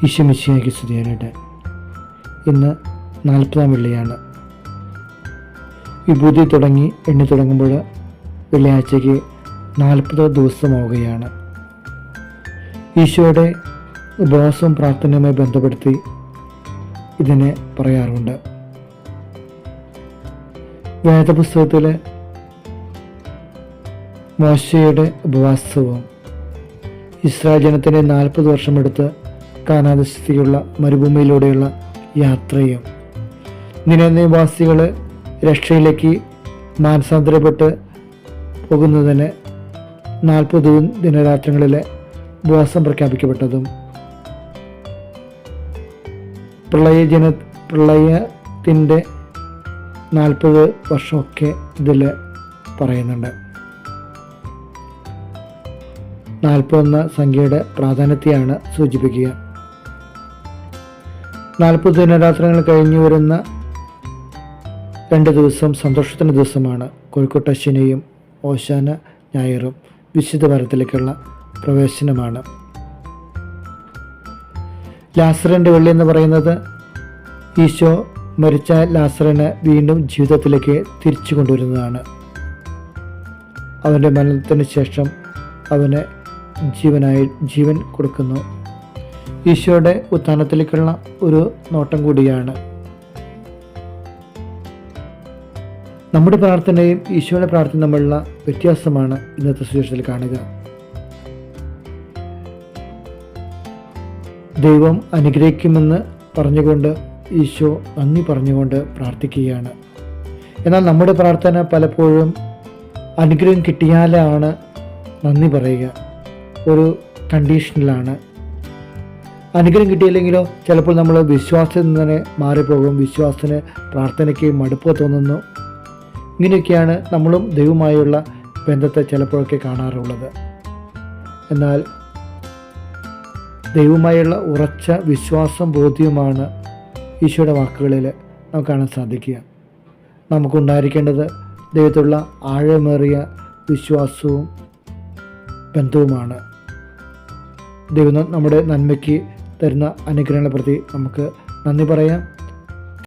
ഈശോ മിശിഹായ്ക്ക് സ്തുതിയാകട്ടെ. ഇന്ന് 40-ാം വെള്ളിയാണ്. വിഭൂതി തുടങ്ങി എണ്ണി തുടങ്ങുമ്പോൾ വെള്ളിയാഴ്ചയ്ക്ക് 40 ദിവസമാവുകയാണ്. ഈശോയുടെ ഉപവാസവും പ്രാർത്ഥനയുമായി ബന്ധപ്പെടുത്തി ഇതിനെ പറയാറുണ്ട്. വേദപുസ്തകത്തിൽ മോശയുടെ ഉപവാസവും ഇസ്രായേൽ ജനത്തിൻ്റെ 40 വർഷമെടുത്ത് കാനാദേശത്തേക്കുള്ള മരുഭൂമിയിലൂടെയുള്ള യാത്രയും നിവാസികൾ രക്ഷയിലേക്ക് മാനസാന്തരപ്പെട്ട് പോകുന്നതിന് 40 ദിനരാത്രങ്ങളിലെ ഉപവാസം പ്രഖ്യാപിക്കപ്പെട്ടതും പ്രളയത്തിൻ്റെ 40 വർഷമൊക്കെ ഇതിൽ പറയുന്നുണ്ട്. 40 എന്ന സംഖ്യയുടെ പ്രാധാന്യത്തെയാണ് സൂചിപ്പിക്കുക. 40 ദിനരാത്രങ്ങൾ കഴിഞ്ഞു വരുന്ന 2 ദിവസം സന്തോഷത്തിൻ്റെ ദിവസമാണ്. കോഴിക്കോട്ടശ്ശിനിയും ഓശാന ഞായറും വിശുദ്ധ വാരത്തിലേക്കുള്ള പ്രവേശനമാണ്. ലാസറിൻ്റെ വെള്ളി എന്ന് പറയുന്നത് ഈശോ മരിച്ച ലാസറിനെ വീണ്ടും ജീവിതത്തിലേക്ക് തിരിച്ചു കൊണ്ടുവരുന്നതാണ്. അവൻ്റെ മരണത്തിന് ശേഷം അവന് ജീവൻ കൊടുക്കുന്നു. ഈശോയുടെ ഉത്ഥാനത്തിലേക്കുള്ള ഒരു നോട്ടം കൂടിയാണ്. നമ്മുടെ പ്രാർത്ഥനയും ഈശോയുടെ പ്രാർത്ഥനയും തമ്മിലുള്ള വ്യത്യാസമാണ് ഇന്നത്തെ സുവിശേഷത്തിൽ കാണുക. ദൈവം അനുഗ്രഹിക്കുമെന്ന് പറഞ്ഞുകൊണ്ട് ഈശോ നന്ദി പറഞ്ഞുകൊണ്ട് പ്രാർത്ഥിക്കുകയാണ്. എന്നാൽ നമ്മുടെ പ്രാർത്ഥന പലപ്പോഴും അനുഗ്രഹം കിട്ടിയാലാണ് നന്ദി പറയുക. ഒരു കണ്ടീഷനിലാണ്. അനുഗ്രഹം കിട്ടിയില്ലെങ്കിലോ ചിലപ്പോൾ നമ്മൾ വിശ്വാസത്തിൽ നിന്ന് തന്നെ മാറിപ്പോകും. വിശ്വാസത്തിന് പ്രാർത്ഥനയ്ക്ക് മടുപ്പ് തോന്നുന്നു. ഇങ്ങനെയൊക്കെയാണ് നമ്മളും ദൈവവുമായുള്ള ബന്ധത്തെ ചിലപ്പോഴൊക്കെ കാണാറുള്ളത്. എന്നാൽ ദൈവവുമായുള്ള ഉറച്ച വിശ്വാസം ബോധ്യവുമാണ് ഈശോയുടെ വാക്കുകളിൽ നമുക്ക് കാണാൻ സാധിക്കുക. നമുക്കുണ്ടായിരിക്കേണ്ടത് ദൈവത്തിലുള്ള ആഴമേറിയ വിശ്വാസവും ബന്ധവുമാണ്. ദൈവം നമ്മുടെ നന്മയ്ക്ക് തരുന്ന അനുഗ്രഹങ്ങളെ പ്രതി നമുക്ക് നന്ദി പറയാം.